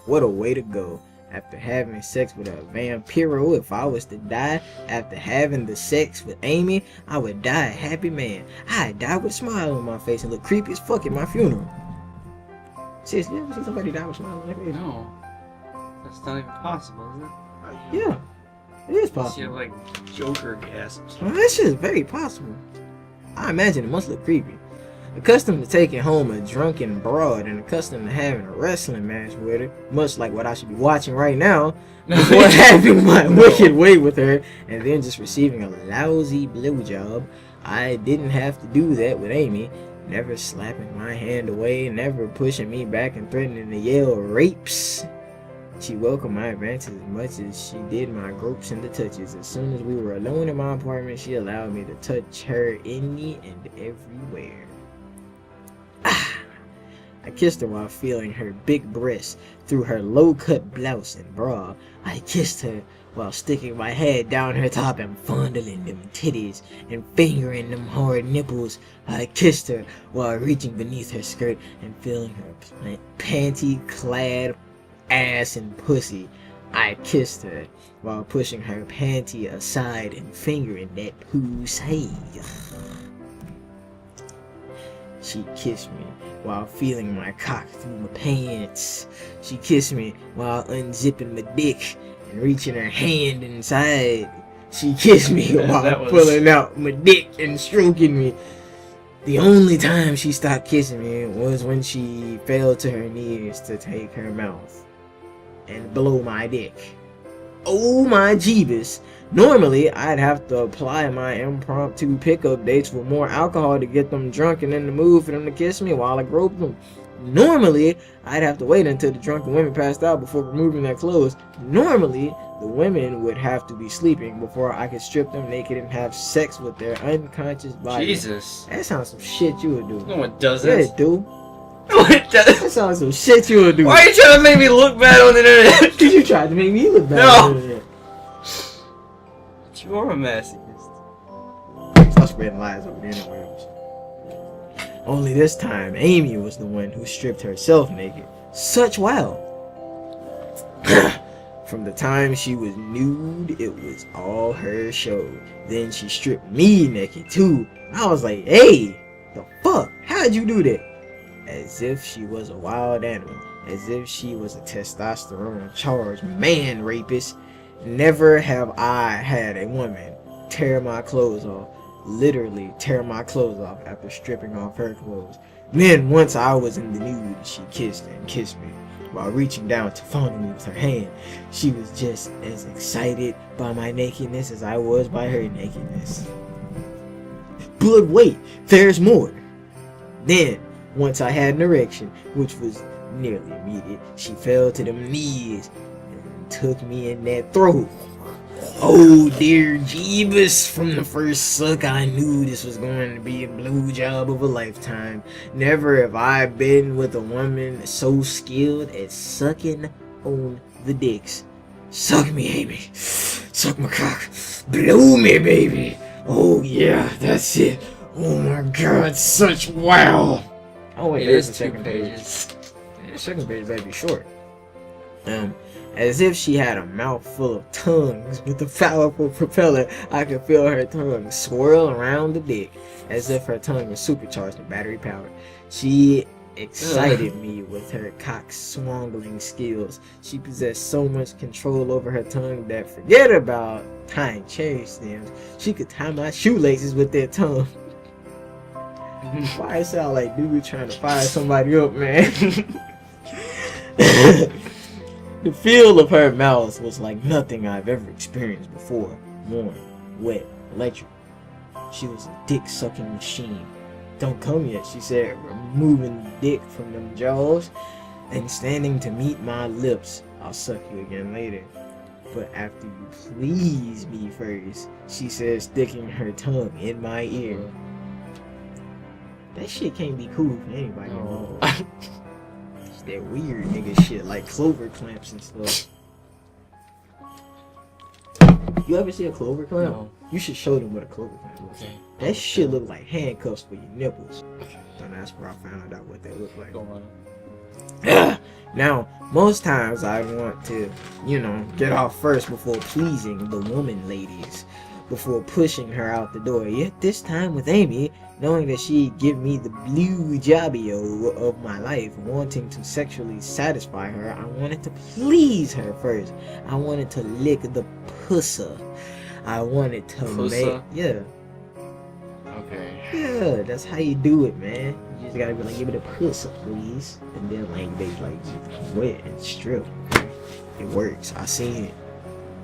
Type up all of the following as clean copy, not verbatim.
What a way to go. After having sex with a vampiro, if I was to die after having the sex with Amy, I would die a happy man. I'd die with a smile on my face and look creepy as fuck at my funeral. Seriously, you ever see somebody die with a smile on their face? No. That's not even possible, is it? Yeah, it is You possible. have like Joker gasps. Well, that shit is very possible. I imagine it must look creepy. Accustomed to taking home a drunken broad and accustomed to having a wrestling match with her, much like what I should be watching right now, before having my wicked way with her and then just receiving a lousy blowjob, I didn't have to do that with Amy, never slapping my hand away, never pushing me back and threatening to yell rapes. She welcomed my advances as much as she did my gropes and the touches. As soon as we were alone in my apartment, she allowed me to touch her any and everywhere. I kissed her while feeling her big breasts through her low-cut blouse and bra. I kissed her while sticking my head down her top and fondling them titties and fingering them hard nipples. I kissed her while reaching beneath her skirt and feeling her panty-clad ass and pussy. I kissed her while pushing her panty aside and fingering that pussy. She kissed me while feeling my cock through my pants. She kissed me while unzipping my dick and reaching her hand inside. She kissed me while pulling out my dick and stroking me. The only time she stopped kissing me was when she fell to her knees to take her mouth and blow my dick. Oh my Jeebus. Normally, I'd have to apply my impromptu pickup dates with more alcohol to get them drunk and in the mood for them to kiss me while I groped them. Normally, I'd have to wait until the drunken women passed out before removing their clothes. Normally, the women would have to be sleeping before I could strip them naked and have sex with their unconscious bodies. Jesus. That sounds some shit you would do. No one does Yeah, it. it do. No one does. That sounds some shit you would do. Why are you trying to make me look bad on the internet? Because you tried to make me look bad. No. on the internet. You are a masochist. Stop spreading lies over the interwebs. Only this time, Amy was the one who stripped herself naked. Such wow. From the time she was nude, it was all her show. Then she stripped me naked too. I was like, hey, the fuck? How'd you do that? As if she was a wild animal. As if she was a testosterone-charged man rapist. Never have I had a woman tear my clothes off. Literally tear my clothes off after stripping off her clothes. Then once I was in the nude, she kissed and kissed me while reaching down to fondle me with her hand. She was just as excited by my nakedness as I was by her nakedness. But wait, there's more. Then, once I had an erection, which was nearly immediate, she fell to them knees and took me in that throat. Oh dear Jeebus, from the first suck I knew this was going to be a blowjob of a lifetime. Never have I been with a woman so skilled at sucking on the dicks. Suck me, Amy. Suck my cock. Blow me, baby. Oh yeah, that's it. Oh my god, such wow. Oh wait, It there's is the 2 second page. pages. The second page better be short. As if she had a mouth full of tongues with a powerful propeller, I could feel her tongue swirl around the dick, as if her tongue was supercharged and battery powered. She excited me with her cock-swangling skills. She possessed so much control over her tongue that, forget about tying cherry stems, she could tie my shoelaces with their tongue. Why it sound like dude trying to fire somebody up, man? The feel of her mouth was like nothing I've ever experienced before. Warm, wet, electric. She was a dick-sucking machine. Don't come yet, she said, removing the dick from them jaws and standing to meet my lips. I'll suck you again later. But after you please me first, she said, sticking her tongue in my ear. That shit can't be cool for anybody. No. It's that weird nigga shit, like clover clamps and stuff. You ever see a clover clamp? No. You should show them what a clover clamp looks like. Okay. That shit look like handcuffs for your nipples. And that's where I found out what they look like. Go on. Now, Most times I want to, get off first before pleasing the woman ladies, before pushing her out the door. Yet this time with Amy, knowing that she'd give me the blue jobbio of my life, wanting to sexually satisfy her, I wanted to please her first. I wanted to lick the pussa. I wanted to Pussa? yeah. Okay. Yeah, that's how you do it, man. You just gotta be like, give me the pussa, please. And then like they like wet and strip. It works. I seen it.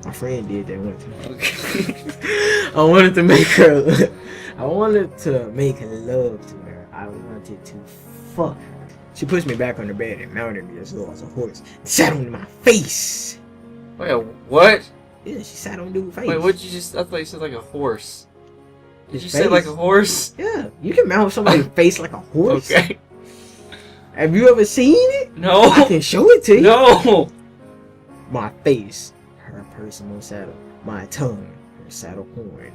My friend did that one time. Okay. I wanted to make her. I wanted to make love to her. I wanted to fuck her. She pushed me back on the bed and mounted me as though I was a horse. And sat on my face. Wait, what? Yeah, she sat on dude's face. Wait, what'd you just? I thought you said like a horse. Did His you say face. like a horse? Yeah, you can mount somebody's face like a horse. Okay. Have you ever seen it? No. I can show it to you. No. My face, her personal saddle. My tongue, her saddle horn.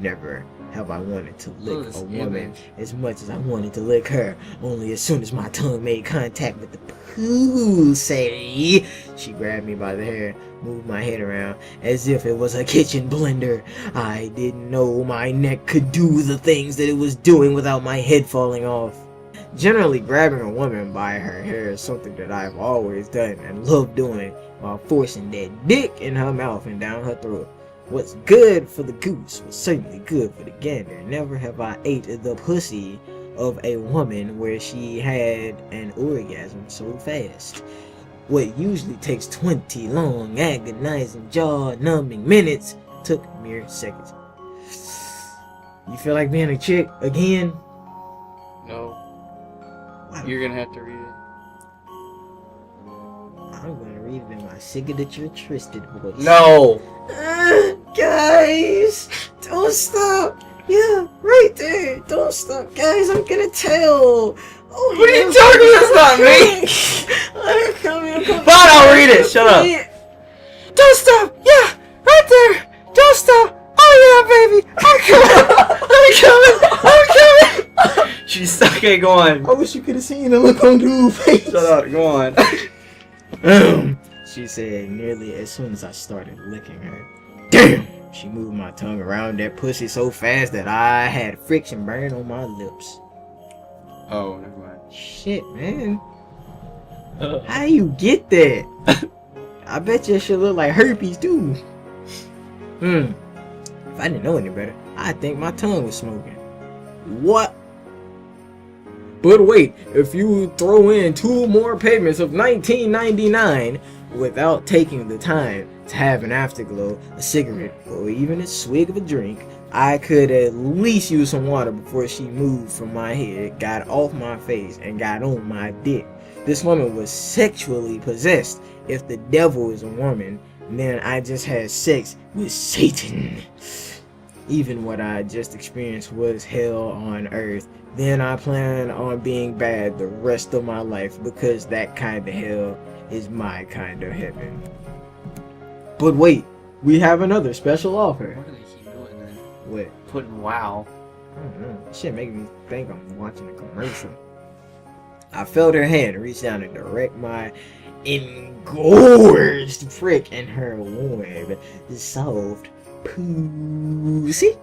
Never have I wanted to lick this a woman image. as much as I wanted to lick her. Only as soon as my tongue made contact with the pussy, she grabbed me by the hair, moved my head around as if it was a kitchen blender. I didn't know my neck could do the things that it was doing without my head falling off. Generally, grabbing a woman by her hair is something that I've always done and loved doing, while forcing that dick in her mouth and down her throat. What's good for the goose was certainly good for the gander. Never have I ate the pussy of a woman where she had an orgasm so fast. What usually takes 20 long, agonizing, jaw-numbing minutes took mere seconds. You feel like being a chick again? No. Wow. You're gonna have to read it. I'm gonna read it in my signature twisted voice. No. Guys, don't stop. Yeah, right there. Don't stop, guys. I'm gonna tell. Oh, What are you talking about? That's not me. Let her come in. Fine, I'll read it. Shut up. Don't stop. Yeah, right there. Don't stop. Oh yeah, baby. I'm coming. I'm coming. She's okay. Go on. I wish you could have seen the look on dude's face. Shut up. Go on. She said nearly as soon as I started licking her. Damn! She moved my tongue around that pussy so fast that I had friction burn on my lips. Oh, never mind. Shit, man. How you get that? I bet you shit look like herpes too. If I didn't know any better, I'd think my tongue was smoking. What? But wait, if you throw in 2 more payments of $19.99 without taking the time to have an afterglow, a cigarette, or even a swig of a drink, I could at least use some water before she moved from my head, got off my face, and got on my dick. This woman was sexually possessed. If the devil is a woman, then I just had sex with Satan. Even what I just experienced was hell on earth. Then I plan on being bad the rest of my life, because that kind of hell is my kind of heaven. But wait, we have another special offer. What do they keep doing then? What? Putting wow. I don't know. This shit making me think I'm watching a commercial. I felt her hand reach down and direct my engorged prick in her warm, soft pussy.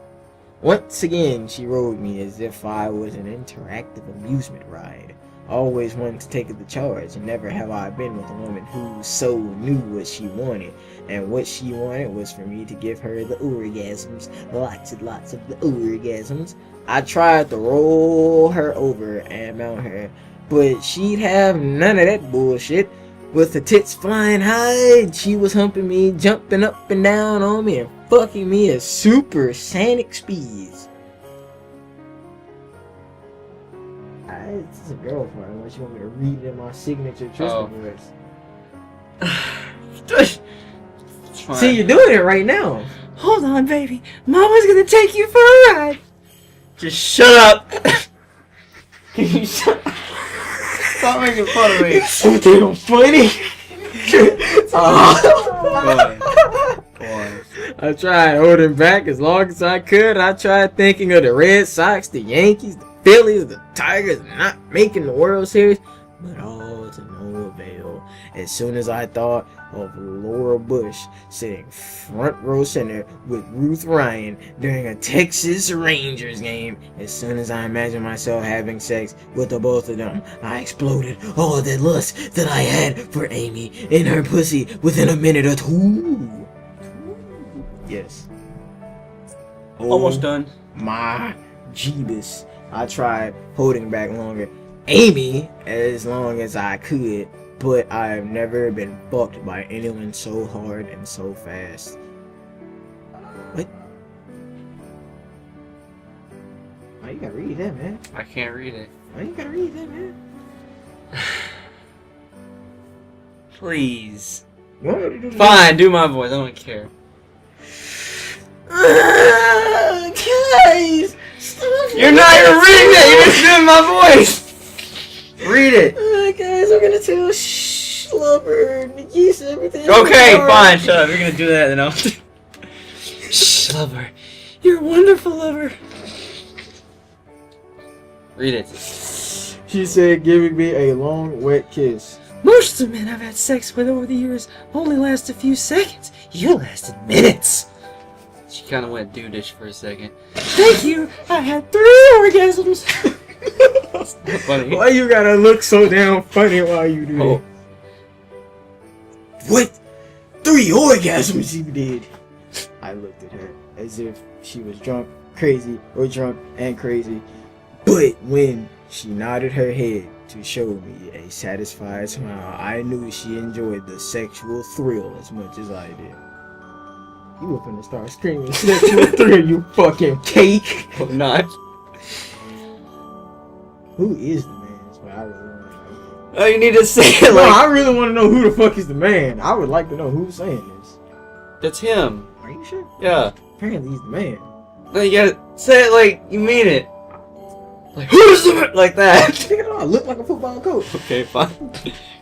Once again, she rode me as if I was an interactive amusement ride. Always wanted to take the charge, and never have I been with a woman who so knew what she wanted. And what she wanted was for me to give her the orgasms, lots and lots of the orgasms. I tried to roll her over and mount her, but she'd have none of that bullshit. With the tits flying high, she was humping me, jumping up and down on me, and fucking me at supersonic speeds. This is a girl part, unless you want me to read it in my signature Tristan voice. See, you're doing it right now. Hold on, baby. Mama's gonna take you for a ride. Just shut up. Can you shut up? Stop making fun of me. It's so damn funny. Boy. I tried holding back as long as I could. I tried thinking of the Red Sox, the Yankees, the Phillies, the Tigers not making the World Series, but all to no avail. as soon as I thought of Laura Bush sitting front row center with Ruth Ryan during a Texas Rangers game. As soon as I imagined myself having sex with the both of them, I exploded all of that lust that I had for Amy in her pussy within a minute or two. Yes. Almost done. My Jeebus. I tried holding back longer. Amy as long as I could, but I've never been fucked by anyone so hard and so fast. What? Why you gotta read that, man? I can't read it. Why you gotta read that, man? Please. You want me to do Fine, do my voice. I don't care. Guys! Stop. You're not even reading it. You're just doing my voice. Read it. Guys, I'm gonna tell Slubber and the geese everything. Okay, fine. Shut up. You're gonna do that, then I'll. Shh, lover. You're a wonderful lover. Read it. She said, giving me a long, wet kiss. Most of the men I've had sex with over the years only last a few seconds. You lasted minutes. She kind of went dudeish for a second. Thank you. I had 3 orgasms. That's not funny. Why you gotta look so damn funny while you do that? What? 3 orgasms you did? I looked at her as if she was drunk, crazy, or drunk and crazy. But when she nodded her head to show me a satisfied smile, I knew she enjoyed the sexual thrill as much as I did. You were finna start screaming sexual thrill, you fucking cake! I'm not. Who is the man? That's what I really want to know. Oh, you need to say it No, like... I really want to know who the fuck is the man. I would like to know who's saying this. That's him. Are you sure? Yeah. Apparently he's the man. No, you gotta say it like you mean it. Like, who's the man? Like that. I look like a football coach. Okay, fine.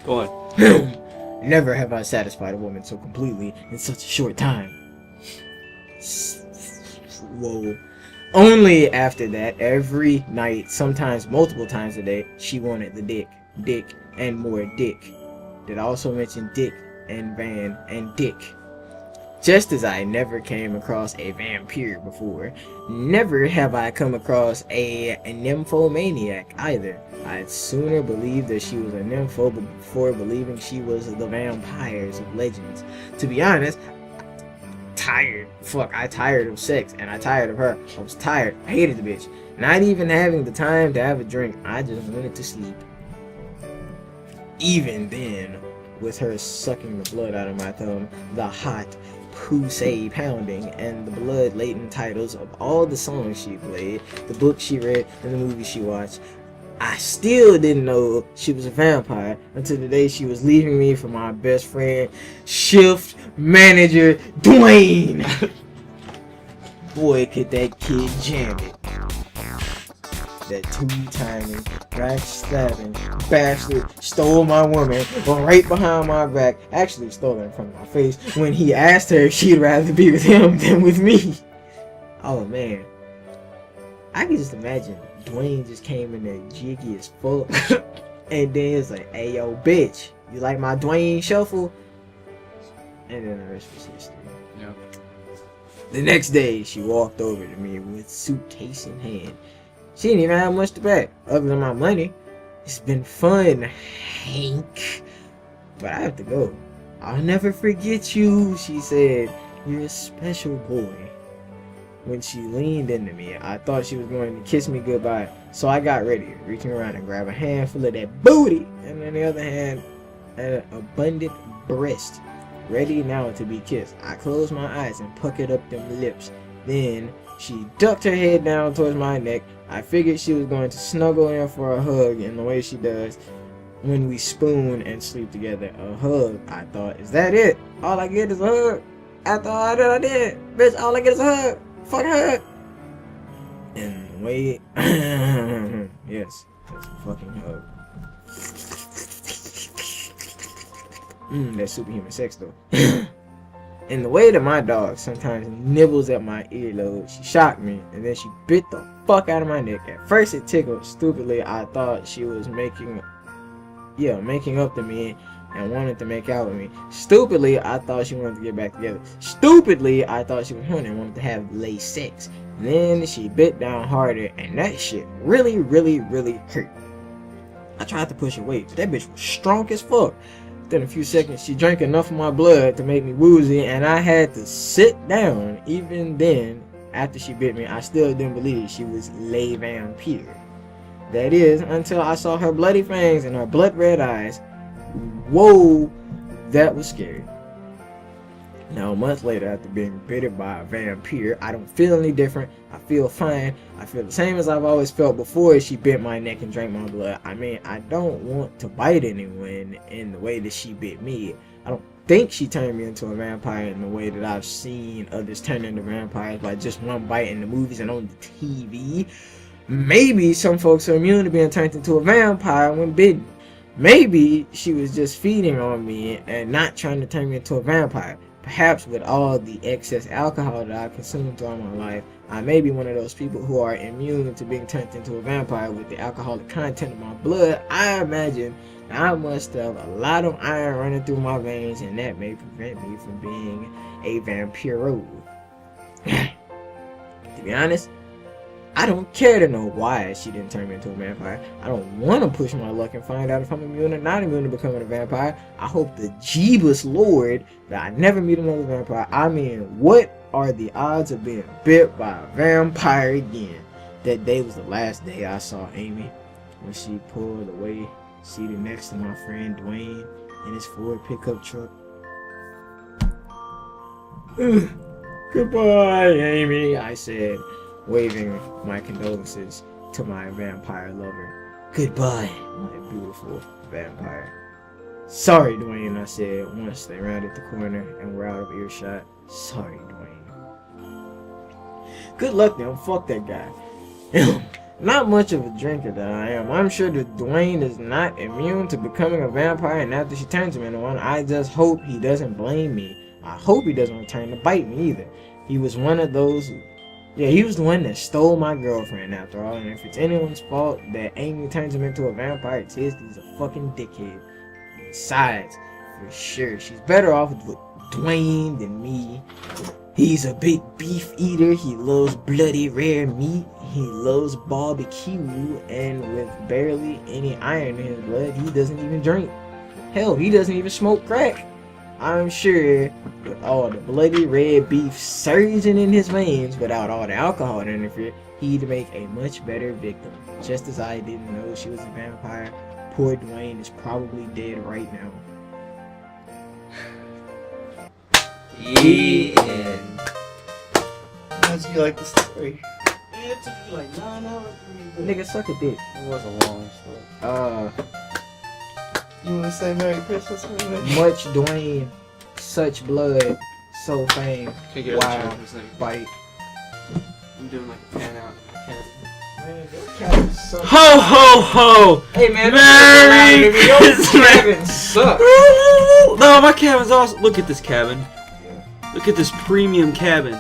Go on. Never have I satisfied a woman so completely in such a short time. Whoa. Only after that, every night, sometimes multiple times a day, she wanted the dick, and more dick. Did also mention dick, and van, and dick. Just as I never came across a vampire before, never have I come across a nymphomaniac either. I'd sooner believe that she was a nympho before believing she was the vampires of legends. To be honest, I tired of sex, and I tired of her. I was tired. I hated the bitch. Not even having the time to have a drink. I just wanted to sleep. Even then, with her sucking the blood out of my thumb, the hot pussy pounding, and the blood-laden titles of all the songs she played, the books she read, and the movies she watched, I still didn't know she was a vampire until the day she was leaving me for my best friend, shift manager Dwayne. Boy, could that kid jam it. That two-timing, backstabbing bastard stole my woman right behind my back. Actually stole her in front of my face when he asked her if she'd rather be with him than with me. Oh man, I can just imagine Dwayne just came in there jiggy as fuck, and then it's like, "Hey yo, bitch, you like my Dwayne shuffle?" And then the rest was history. Yep. The next day, she walked over to me with suitcase in hand. She didn't even have much to pack, other than my money. It's been fun, Hank, but I have to go. I'll never forget you, she said. You're a special boy. When she leaned into me, I thought she was going to kiss me goodbye, so I got ready, reaching around and grab a handful of that booty, and on the other hand, an abundant breast, ready now to be kissed. I closed my eyes and puckered up them lips. Then she ducked her head down towards my neck. I figured she was going to snuggle in for a hug in the way she does when we spoon and sleep together. A hug, I thought. Is that it? All I get is a hug? After all that I did, bitch, all I get is a hug. Fuck her. And wait. Yes, that's a fucking hug. That's superhuman sex though. In the way that my dog sometimes nibbles at my earlobe, she shocked me, and then she bit the fuck out of my neck. At first it tickled. Stupidly, I thought she was making up to me, and wanted to make out with me. Stupidly, I thought she wanted to get back together. Stupidly, I thought she was horny and wanted to have lay sex. Then she bit down harder, and that shit really, really, really hurt. I tried to push away, but that bitch was strong as fuck. Within a few seconds, she drank enough of my blood to make me woozy, and I had to sit down. Even then, after she bit me, I still didn't believe she was lay vampire. That is, until I saw her bloody fangs and her blood red eyes. Whoa, that was scary. Now, a month later, after being bitten by a vampire, I don't feel any different. I feel fine. I feel the same as I've always felt before she bit my neck and drank my blood. I mean, I don't want to bite anyone in the way that she bit me. I don't think she turned me into a vampire in the way that I've seen others turn into vampires by just one bite in the movies and on the TV. Maybe some folks are immune to being turned into a vampire when bitten. Maybe she was just feeding on me and not trying to turn me into a vampire. Perhaps with all the excess alcohol that I've consumed throughout my life, I may be one of those people who are immune to being turned into a vampire with the alcoholic content of my blood. I imagine I must have a lot of iron running through my veins, and that may prevent me from being a vampiro. To be honest, I don't care to know why she didn't turn me into a vampire. I don't want to push my luck and find out if I'm immune or not immune to becoming a vampire. I hope the Jeebus Lord that I never meet another vampire. I mean, what are the odds of being bit by a vampire again? That day was the last day I saw Amy when she pulled away, seated next to my friend Dwayne in his Ford pickup truck. Goodbye, Amy, I said, waving my condolences to my vampire lover. Goodbye, my beautiful vampire. Sorry, Dwayne, I said once they rounded the corner and were out of earshot. Sorry, Dwayne. Good luck, then. Fuck that guy. Not much of a drinker that I am. I'm sure that Dwayne is not immune to becoming a vampire, and after she turns him into one, I just hope he doesn't blame me. I hope he doesn't return to bite me either. He was one of those... Yeah, he was the one that stole my girlfriend after all, and if it's anyone's fault that Amy turns him into a vampire, it's his. He's a fucking dickhead. Besides, for sure, she's better off with Dwayne than me. He's a big beef eater. He loves bloody rare meat. He loves barbecue, and with barely any iron in his blood, he doesn't even drink. Hell, he doesn't even smoke crack. I'm sure with all the bloody red beef surging in his veins without all the alcohol to interfere, he'd make a much better victim. Just as I didn't know she was a vampire, poor Dwayne is probably dead right now. The end. How did you like the story? It took me like 9 hours to read. Nigga, suck a dick. It was a long story. You want to say Merry Christmas, man? Much Dwayne, such blood, so fame. Can you get Wow. a chair for a second? Bite. I'm doing like a pan out. Man, those cabins suck. Ho ho ho! Hey man, Merry Christmas! cabin suck. No, my cabin's awesome. Look at this cabin. Look at this premium cabin.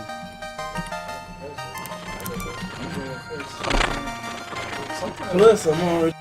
Plus, I'm already...